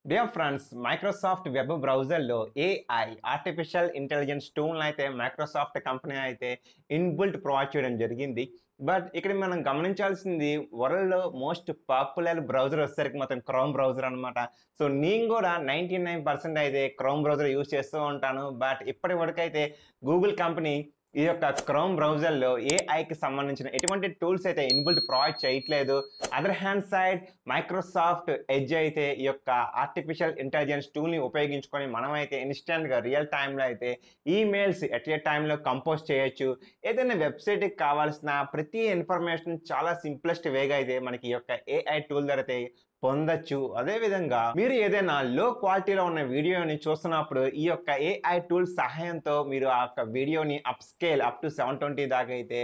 Dear friends, Microsoft web బ్రౌజర్లో AI artificial intelligence టూల్ని అయితే Microsoft company అయితే ఇన్బిల్ట్ ప్రొవైడ్ చేయడం జరిగింది. బట్ ఇక్కడ మనం గమనించాల్సింది వరల్డ్‌లో మోస్ట్ పాపులర్ బ్రౌజర్ వచ్చేసరికి మొత్తం క్రోమ్ బ్రౌజర్ అనమాట. సో నేను కూడా 99% అయితే క్రోమ్ బ్రౌజర్ యూజ్ చేస్తూ ఉంటాను. బట్ ఇప్పటి వరకైతే గూగుల్ కంపెనీ ఈ యొక్క క్రోమ్ బ్రౌజర్‌లో ఏఐకి సంబంధించిన ఎటువంటి టూల్స్ అయితే ఇన్బిల్ట్ ప్రొవైడ్ చేయట్లేదు. Other hand side Microsoft edge అయితే ఈ యొక్క ఆర్టిఫిషియల్ ఇంటెలిజెన్స్ టూల్ని ఉపయోగించుకొని మనమైతే ఇన్స్టెంట్గా రియల్ టైంలో అయితే ఈమెయిల్స్ ఎట్ ఏ టైంలో కంపోజ్ చేయొచ్చు. ఏదైనా వెబ్సైట్కి కావాల్సిన ప్రతి ఇన్ఫర్మేషన్ చాలా సింప్లెస్ట్ వేగా అయితే మనకి ఈ యొక్క ఏఐ టూల్ ద్వారా అయితే పొందొచ్చు. అదేవిధంగా మీరు ఏదైనా లో క్వాలిటీలో ఉన్న వీడియోని చూస్తున్నప్పుడు ఈ యొక్క ఏఐ టూల్ సహాయంతో మీరు ఆ యొక్క వీడియోని అప్ స్కేల్ అప్ టు 720 దాకా అయితే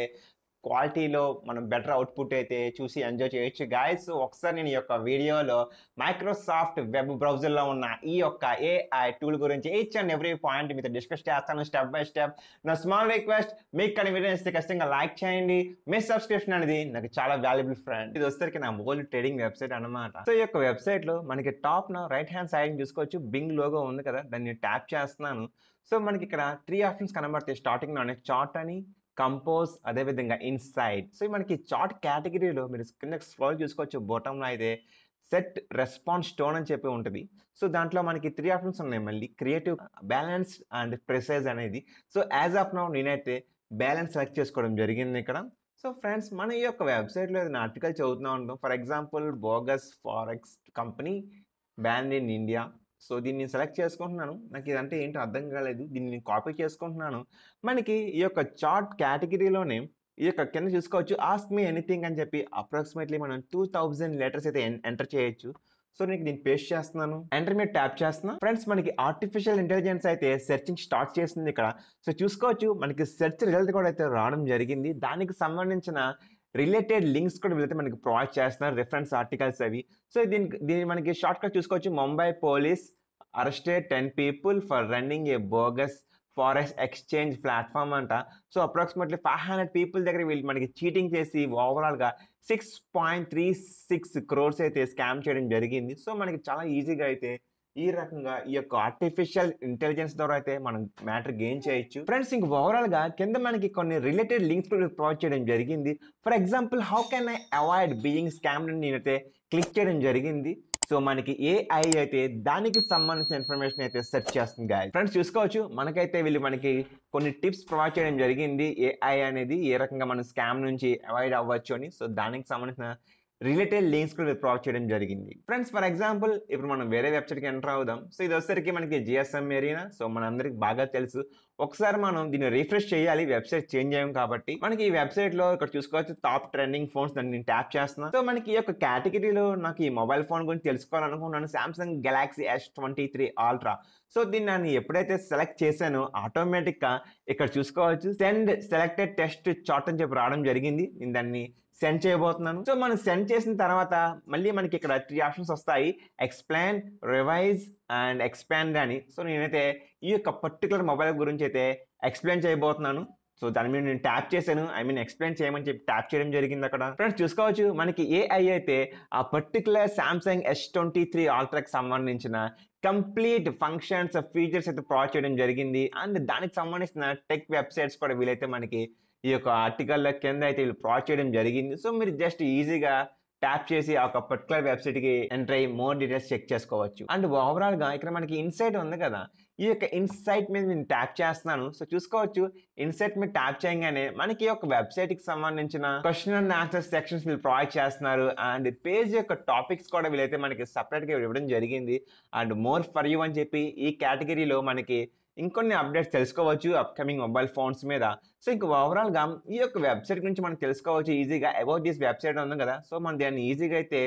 క్వాలిటీలో మనం బెటర్ అవుట్పుట్ అయితే చూసి ఎంజాయ్ చేయొచ్చు గాయస్. ఒకసారి నేను ఈ యొక్క వీడియోలో మైక్రోసాఫ్ట్ వెబ్ బ్రౌజర్లో ఉన్న ఈ యొక్క ఏఐ టూల్ గురించి ఈచ్ అండ్ ఎవ్రీ పాయింట్ మీతో డిస్కస్ చేస్తాను స్టెప్ బై స్టెప్. నా స్మాల్ రిక్వెస్ట్, మీకు కానీ వీడియో ఇస్తే ఖచ్చితంగా లైక్ చేయండి. మీ సబ్స్క్రిప్షన్ అనేది నాకు చాలా వాల్యుబుల్ ఫ్రెండ్. ఇది వచ్చేసరికి నా ఓల్డ్ ట్రేడింగ్ వెబ్సైట్ అనమాట. సో ఈ యొక్క వెబ్సైట్లో మనకి టాప్ రైట్ హ్యాండ్ సైడ్ చూసుకోవచ్చు, బింగ్ లోగో ఉంది కదా, దాన్ని ట్యాప్ చేస్తున్నాను. సో మనకి ఇక్కడ 3 ఆప్షన్స్ కనబడతాయి. స్టార్టింగ్లోనే చార్ట్ అని, కంపోజ్, అదేవిధంగా ఇన్సైడ్. సో మనకి చార్ట్ కేటగిరీలో మీరు కింద స్క్రోల్ చూసుకోవచ్చు, బాటంలో అయితే సెట్ రెస్పాన్స్ టోన్ అని చెప్పి ఉంటుంది. సో దాంట్లో మనకి 3 ఆప్షన్స్ ఉన్నాయి. మళ్ళీ క్రియేటివ్, బ్యాలెన్స్ అండ్ ప్రిసైజ్ అనేది. సో యాజ్ ఆఫ్ నౌ నేనైతే బ్యాలెన్స్ సెలెక్ట్ చేసుకోవడం జరిగింది ఇక్కడ. సో ఫ్రెండ్స్, మన ఈ యొక్క వెబ్సైట్లో ఏదైనా ఆర్టికల్ చదువుతూ ఉంటాం. For example, bogus forex company ban in India. So దీన్ని సెలెక్ట్ చేసుకుంటున్నాను. నాకు ఇదంటే ఏంటో అర్థం కాలేదు. దీన్ని నేను కాపీ చేసుకుంటున్నాను. మనకి ఈ యొక్క చార్ట్ కేటగిరీలోనే ఈ యొక్క కింద చూసుకోవచ్చు, ఆస్క్ మీ ఎనీథింగ్ అని చెప్పి అప్రాక్సిమేట్లీ మనం 2000 లెటర్స్ అయితే ఎంటర్ చేయొచ్చు. సో నేను దీన్ని పేస్ట్ చేస్తున్నాను, ఎంటర్ మీద ట్యాప్ చేస్తున్నాను. ఫ్రెండ్స్, మనకి ఆర్టిఫిషియల్ ఇంటెలిజెన్స్ అయితే సెర్చింగ్ స్టార్ట్ చేసింది ఇక్కడ. సో చూసుకోవచ్చు, మనకి సెర్చ్ రిజల్ట్ కూడా అయితే రావడం జరిగింది. దానికి సంబంధించిన రిలేటెడ్ లింక్స్ కూడా వీళ్ళైతే మనకి ప్రొవైడ్ చేస్తున్నారు, రిఫరెన్స్ ఆర్టికల్స్ అవి. సో దీన్ని మనకి షార్ట్ కట్ చూసుకోవచ్చు. Mumbai police arrested 10 people for running A bogus forex exchange platform అంట. సో అప్రాక్సిమేట్లీ 500 people దగ్గర వీళ్ళు మనకి చీటింగ్ చేసి ఓవరాల్గా 6.36 crores అయితే స్కామ్ చేయడం జరిగింది. సో మనకి చాలా ఈజీగా అయితే ఈ రకంగా ఈ యొక్క ఆర్టిఫిషియల్ ఇంటెలిజెన్స్ ద్వారా అయితే మనం మ్యాటర్ గెయిన్ చేయొచ్చు. ఫ్రెండ్స్, ఇంక ఓవరాల్గా కింద మనకి కొన్ని రిలేటెడ్ లింక్స్ కూడా ప్రొవైడ్ చేయడం జరిగింది. For example, how can I avoid being scammed అని నేనైతే క్లిక్ చేయడం జరిగింది. సో మనకి ఏఐ అయితే దానికి సంబంధించిన ఇన్ఫర్మేషన్ అయితే సెర్చ్ చేస్తుంది గాయస్. ఫ్రెండ్స్ చూసుకోవచ్చు, మనకైతే వీళ్ళు మనకి కొన్ని టిప్స్ ప్రొవైడ్ చేయడం జరిగింది. ఏఐ అనేది ఏ రకంగా మనం స్కామ్ నుంచి అవాయిడ్ అవ్వచ్చు అని. సో దానికి సంబంధించిన రిలేటెడ్ లింక్స్ కూడా ప్రొవైడ్ చేయడం జరిగింది. ఫ్రెండ్స్, ఫర్ ఎగ్జాంపుల్, ఇప్పుడు మనం వేరే వెబ్సైట్కి ఎంటర్ అవుదాం. సో ఇది వచ్చేసరికి మనకి జిఎస్ఎం ఏరియా. సో మనందరికి బాగా తెలుసు. ఒకసారి మనం దీన్ని రిఫ్రెష్ చేయాలి, వెబ్సైట్ చేంజ్ అయ్యాం కాబట్టి. మనకి ఈ వెబ్సైట్లో ఇక్కడ చూసుకోవచ్చు, టాప్ ట్రెండింగ్ ఫోన్స్, దాన్ని నేను ట్యాప్ చేస్తున్నాను. సో మనకి ఈ యొక్క కేటగిరీలో నాకు ఈ మొబైల్ ఫోన్ గురించి తెలుసుకోవాలనుకున్నాను, Samsung Galaxy S23 Ultra. So దీన్ని నేను ఎప్పుడైతే సెలెక్ట్ చేశానో ఆటోమేటిక్గా ఇక్కడ చూసుకోవచ్చు, సెండ్ సెలెక్టెడ్ టెస్ట్ చార్ట్ అని చెప్పి రావడం జరిగింది. నేను దాన్ని సెండ్ చేయబోతున్నాను. సో మనం సెండ్ చేసిన తర్వాత మళ్ళీ మనకి ఇక్కడ 3 ఆప్షన్స్ వస్తాయి, ఎక్స్ప్లెయిన్, రివైజ్ అండ్ ఎక్స్పాండ్ అని. సో నేనైతే ఈ యొక్క పర్టికులర్ మొబైల్ గురించి అయితే ఎక్స్ప్లెయిన్ చేయబోతున్నాను. సో దాని మీద నేను ట్యాప్ చేశాను, ఎక్స్ప్లెయిన్ చేయమని చెప్పి ట్యాప్ చేయడం జరిగింది అక్కడ. ఫ్రెండ్స్ చూసుకోవచ్చు, మనకి ఏఐ అయితే ఆ పర్టికులర్ సామ్సంగ్ S23 అల్ట్రాకి సంబంధించిన కంప్లీట్ ఫంక్షన్స్, ఫీచర్స్ అయితే ప్రొవైడ్ చేయడం జరిగింది. అండ్ దానికి సంబంధించిన టెక్ వెబ్సైట్స్ కూడా వీలైతే మనకి ఈ యొక్క ఆర్టికల్ కింద అయితే వీళ్ళు ప్రొవైడ్ చేయడం జరిగింది. సో మీరు జస్ట్ ఈజీగా ట్యాప్ చేసి ఆ ఒక పర్టికులర్ వెబ్సైట్కి ఎంటర్ అయ్యి మోర్ డీటెయిల్స్ చెక్ చేసుకోవచ్చు. అండ్ ఓవరాల్గా ఇక్కడ మనకి ఇన్సైట్ ఉంది కదా, ఈ యొక్క ఇన్సైట్ మీద నేను ట్యాప్ చేస్తున్నాను. సో చూసుకోవచ్చు, ఇన్సైట్ మీద ట్యాప్ చేయగానే మనకి ఒక వెబ్సైట్కి సంబంధించిన క్వశ్చన్ అండ్ ఆన్సర్ సెక్షన్స్ వీళ్ళు ప్రొవైడ్ చేస్తున్నారు. అండ్ పేజ్ యొక్క టాపిక్స్ కూడా వీళ్ళైతే మనకి సపరేట్గా ఇవ్వడం జరిగింది. అండ్ మోర్ ఫర్ యూ అని చెప్పి ఈ కేటగిరీలో మనకి ఇంకొన్ని అప్డేట్స్ తెలుసుకోవచ్చు అప్కమింగ్ మొబైల్ ఫోన్స్ మీద. సో ఇంకా ఓవరాల్గా ఈ యొక్క వెబ్సైట్ గురించి మనం తెలుసుకోవచ్చు ఈజీగా. అబౌట్ దిస్ వెబ్సైట్ ఉంది కదా, సో మనం దాన్ని ఈజీగా అయితే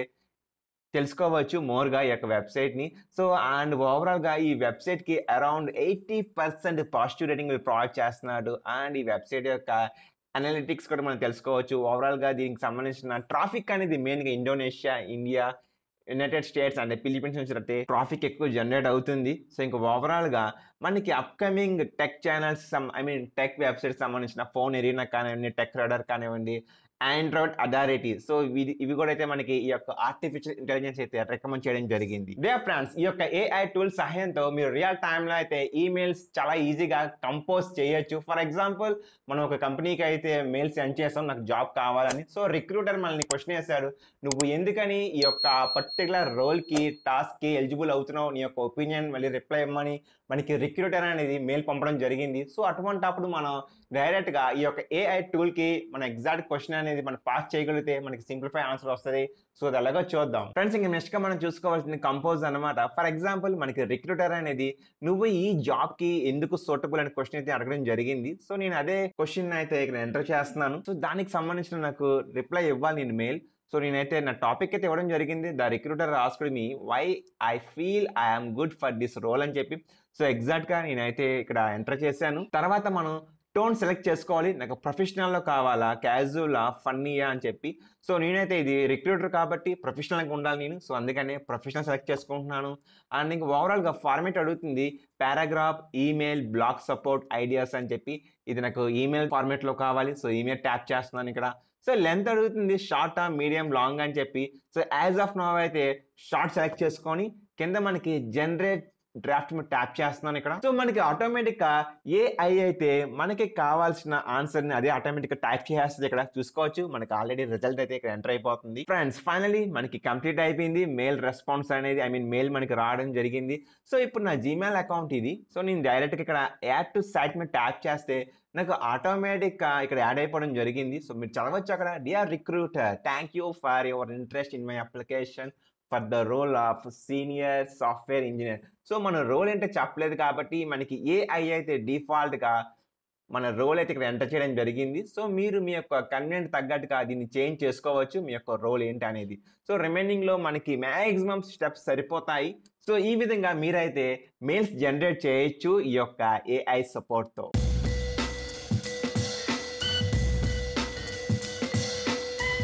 తెలుసుకోవచ్చు మోర్గా ఈ యొక్క వెబ్సైట్ని. సో అండ్ ఓవరాల్గా ఈ వెబ్సైట్కి అరౌండ్ 80% పాజిటివ్ రేటింగ్ ప్రొవైడ్ చేస్తున్నాడు. అండ్ ఈ వెబ్సైట్ యొక్క అనలిటిక్స్ కూడా మనం తెలుసుకోవచ్చు. ఓవరాల్గా దీనికి సంబంధించిన ట్రాఫిక్ అనేది మెయిన్గా Indonesia, India, United States and Philippines నుంచి అయితే ట్రాఫిక్ ఎక్కువ జనరేట్ అవుతుంది. సో ఇంకా ఓవరాల్గా మనకి upcoming tech channels tech websites సంబంధించిన ఫోన్ ఎరీనా కానివ్వండి, టెక్ రాడర్ కానివ్వండి, ఆండ్రాయిడ్ అథారిటీ. సో ఇవి కూడా అయితే మనకి ఈ యొక్క ఆర్టిఫిషియల్ ఇంటెలిజెన్స్ అయితే రికమెండ్ చేయడం జరిగింది. డియర్ ఫ్రెండ్స్, ఈ యొక్క ఏఐ టూల్ సహాయంతో మీరు రియల్ టైంలో అయితే ఈమెయిల్స్ చాలా ఈజీగా కంపోజ్ చేయొచ్చు. ఫర్ ఎగ్జాంపుల్, మనం ఒక కంపెనీకి అయితే మెయిల్ సెండ్ చేస్తాం, నాకు జాబ్ కావాలని. సో రిక్రూటర్ మనల్ని క్వశ్చన్ వేశాడు, నువ్వు ఎందుకని ఈ యొక్క పర్టికులర్ రోల్కి టాస్క్కి ఎలిజిబుల్ అవుతున్నావు, నీ యొక్క ఒపీనియన్ మళ్ళీ రిప్లై ఇవ్వమని మనకి రిక్రూటర్ అనేది మెయిల్ పంపడం జరిగింది. సో అటువంటప్పుడు మనం డైరెక్ట్గా ఈ యొక్క ఏఐ టూల్కి మన ఎగ్జాక్ట్ క్వశ్చన్ అనేది మనం పాస్ చేయగలిగితే మనకి సింప్లిఫై ఆన్సర్ వస్తుంది. సో అది ఎలాగో చూద్దాం ఫ్రెండ్స్. ఇంకా నెక్స్ట్గా మనం చూసుకోవాల్సింది కంపోజ్ అనమాట. ఫర్ ఎగ్జాంపుల్, మనకి రిక్రూటర్ అనేది నువ్వు ఈ జాబ్కి ఎందుకు సూటబుల్ అనే క్వశ్చన్ అయితే అడగడం జరిగింది. సో నేను అదే క్వశ్చన్ అయితే ఇక్కడ ఎంటర్ చేస్తున్నాను. సో దానికి సంబంధించిన నాకు రిప్లై ఇవ్వాలి నేను మెయిల్. సో నేనైతే నా టాపిక్ అయితే ఇవ్వడం జరిగింది. The recruiter asked me why I feel I'm good for this role అని చెప్పి. సో ఎగ్జాక్ట్గా నేనైతే ఇక్కడ ఎంటర్ చేశాను. తర్వాత మనం టోన్ సెలెక్ట్ చేసుకోవాలి, నాకు ప్రొఫెషనల్లో కావాలా, క్యాజువలా, ఫన్నీయా అని చెప్పి. సో నేనైతే ఇది రిక్రూటర్ కాబట్టి ప్రొఫెషనల్గా ఉండాలి నేను. సో అందుకనే ప్రొఫెషనల్ సెలెక్ట్ చేసుకుంటున్నాను. అండ్ ఇంకా ఓవరాల్గా ఫార్మేట్ అడుగుతుంది, paragraph, email, blog support, ideas అని చెప్పి. ఇది నాకు ఈమెయిల్ ఫార్మేట్లో కావాలి. సో ఈమెయిల్ ట్యాప్ చేస్తున్నాను ఇక్కడ. సో లెంత్ అడుగుతుంది, షార్టా, మీడియం, లాంగ్ అని చెప్పి. సో యాజ్ ఆఫ్ నౌ అయితే షార్ట్ సెలెక్ట్ చేసుకొని కింద మనకి జనరేట్ డ్రాఫ్ట్ మీద ట్యాప్ చేస్తున్నాను ఇక్కడ. సో మనకి ఆటోమేటిక్గా ఏఐ అయితే మనకి కావాల్సిన ఆన్సర్ని అదే ఆటోమేటిక్గా టైప్ చేసేస్తుంది. ఇక్కడ చూసుకోవచ్చు, మనకి ఆల్రెడీ రిజల్ట్ అయితే ఇక్కడ ఎంటర్ అయిపోతుంది. ఫ్రెండ్స్, ఫైనలీ మనకి కంప్లీట్ అయిపోయింది. మెయిల్ రెస్పాన్స్ అనేది మెయిల్ మనకి రావడం జరిగింది. సో ఇప్పుడు నా జీమెయిల్ అకౌంట్ ఇది. సో నేను డైరెక్ట్గా ఇక్కడ యాడ్ టు సైట్ మీద ట్యాప్ చేస్తే నాకు ఆటోమేటిక్గా ఇక్కడ యాడ్ అయిపోవడం జరిగింది. సో మీరు చదవచ్చు అక్కడ, dear recruiter, thank you for your interest in my application for the role of senior software engineer. So మన రోల్ ఏంటో చెప్పలేదు కాబట్టి మనకి ఏఐ అయితే డిఫాల్ట్గా మన రోల్ అయితే ఇక్కడ ఎంటర్ చేయడం జరిగింది. సో మీరు మీ యొక్క కన్వీనియంట్ తగ్గట్టుగా దీన్ని చేంజ్ చేసుకోవచ్చు, మీ యొక్క రోల్ ఏంటి అనేది. సో రిమైనింగ్లో మనకి మ్యాక్సిమం స్టెప్స్ సరిపోతాయి. సో ఈ విధంగా మీరైతే మెయిల్స్ జనరేట్ చేయొచ్చు ఈ యొక్క ఏఐ సపోర్ట్తో.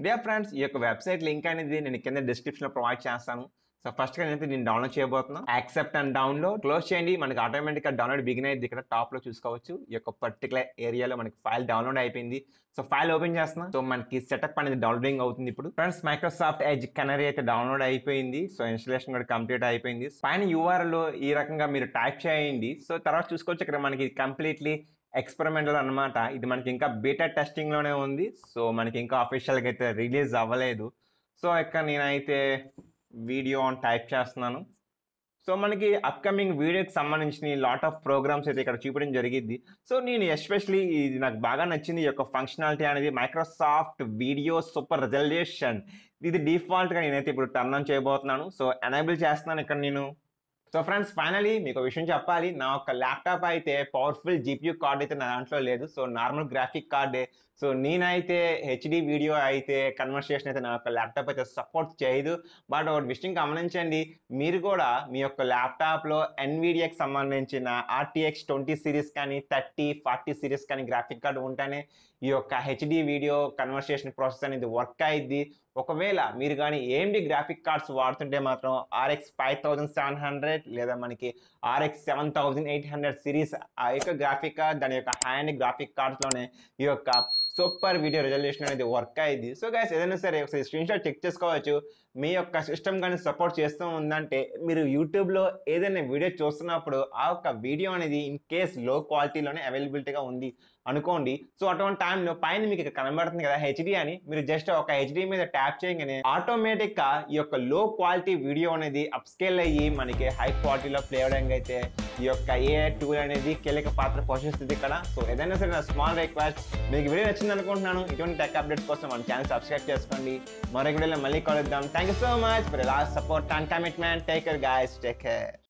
డియర్ ఫ్రెండ్స్, ఈ యొక్క వెబ్సైట్ లింక్ అనేది నేను కింద డిస్క్రిప్షన్లో ప్రొవైడ్ చేస్తాను. సో ఫస్ట్గా నేనైతే నేను డౌన్లోడ్ చేయబోతున్నాను. యాక్సెప్ట్ అండ్ డౌన్లోడ్ క్లోజ్ చేయండి. మనకి ఆటోమేటిక్గా డౌన్లోడ్ బిగిన్ అయ్యింది. ఇక్కడ టాప్లో చూసుకోవచ్చు, ఈ యొక్క పర్టికులర్ ఏరియాలో మనకి ఫైల్ డౌన్లోడ్ అయిపోయింది. సో ఫైల్ ఓపెన్ చేస్తున్నాం. సో మనకి సెటప్ అనేది డౌన్లోడింగ్ అవుతుంది. ఇప్పుడు ఫ్రెండ్స్, మైక్రోసాఫ్ట్ ఎడ్జ్ కెనరీ అయితే డౌన్లోడ్ అయిపోయింది. సో ఇన్స్టాలేషన్ కూడా కంప్లీట్ అయిపోయింది. పైన యూఆర్ఎల్ ఈ రకంగా మీరు టైప్ చేయండి. సో తర్వాత చూసుకోవచ్చు, ఇక్కడ మనకి కంప్లీట్లీ ఎక్స్పెరిమెంటల్ అనమాట. ఇది మనకి ఇంకా బీటా టెస్టింగ్లోనే ఉంది. సో మనకి ఇంకా అఫీషియల్గా అయితే రిలీజ్ అవ్వలేదు. సో ఇక్కడ నేనైతే వీడియో అని టైప్ చేస్తున్నాను. సో మనకి అప్కమింగ్ వీడియోకి సంబంధించిన లాట్ ఆఫ్ ప్రోగ్రామ్స్ అయితే ఇక్కడ చూపించడం జరిగింది. సో నేను ఎస్పెషలీ ఇది నాకు బాగా నచ్చింది, ఈ యొక్క ఫంక్షనాలిటీ అనేది మైక్రోసాఫ్ట్ వీడియో సూపర్ రిజల్యూషన్. ఇది డిఫాల్ట్గా నేనైతే ఇప్పుడు టర్న్ ఆన్ చేయబోతున్నాను. సో ఎనేబుల్ చేస్తున్నాను ఇక్కడ నేను. సో ఫ్రెండ్స్, ఫైనలీ మీకు విషయం చెప్పాలి, నా ఒక ల్యాప్టాప్ అయితే పవర్ఫుల్ జీపీయూ కార్డ్ అయితే నా దాంట్లో లేదు. సో నార్మల్ గ్రాఫిక్ కార్డే. సో నేనైతే హెచ్డి వీడియో అయితే కన్వర్సేషన్ అయితే నా యొక్క ల్యాప్టాప్ అయితే సపోర్ట్ చేయదు. బట్ ఒక విషయం గమనించండి, మీరు కూడా మీ యొక్క ల్యాప్టాప్లో ఎన్విడియాకి సంబంధించిన RTX 20 సిరీస్ కానీ 30, 40 సిరీస్ కానీ గ్రాఫిక్ కార్డు ఉంటేనే ఈ యొక్క హెచ్డి వీడియో కన్వర్సేషన్ ప్రాసెస్ అనేది వర్క్ అయ్యిద్ది. ఒకవేళ మీరు కానీ AMD గ్రాఫిక్ కార్డ్స్ వాడుతుంటే మాత్రం RX 5700 లేదా మనకి RX 7800 సిరీస్ ఆ యొక్క గ్రాఫిక్ కార్డ్, దాని యొక్క హ్యాండ్ గ్రాఫిక్ కార్డ్స్లోనే ఈ యొక్క సూపర్ వీడియో రిజల్యూషన్ అనేది వర్క్ అయ్యింది. సో గైస్, ఏదైనా సరే ఒకసారి స్క్రీన్ షాట్ చెక్ చేసుకోవచ్చు. మీ యొక్క సిస్టమ్ కానీ సపోర్ట్ చేస్తూ ఉందంటే మీరు యూట్యూబ్లో ఏదైనా వీడియో చూస్తున్నప్పుడు ఆ యొక్క వీడియో అనేది ఇన్ కేస్ లో క్వాలిటీలోనే అవైలబిలిటీగా ఉంది అనుకోండి. సో అటువంటి టైంలో పైన మీకు ఇక్కడ కనబడుతుంది కదా హెచ్డి అని, మీరు జస్ట్ ఒక హెచ్డి మీద ట్యాప్ చేయగానే ఆటోమేటిక్గా ఈ యొక్క లో క్వాలిటీ వీడియో అనేది అప్స్కేల్ అయ్యి మనకి హై క్వాలిటీలో ప్లే అవ్వడానికి అయితే ఈ యొక్క AI టూల్ అనేది కీలక పాత్ర పోషిస్తుంది ఇక్కడ. సో ఏదైనా సరే నా స్మాల్ రిక్వెస్ట్, మీకు వీడియో నచ్చింది అనుకుంటున్నాను. ఇటువంటి టెక్ అప్డేట్స్ కోసం మన ఛానల్ సబ్స్క్రైబ్ చేసుకోండి. మరొక వీడియోలో మళ్ళీ కలుద్దాం. Thank you so much for last support and commitment. Take care guys, take care.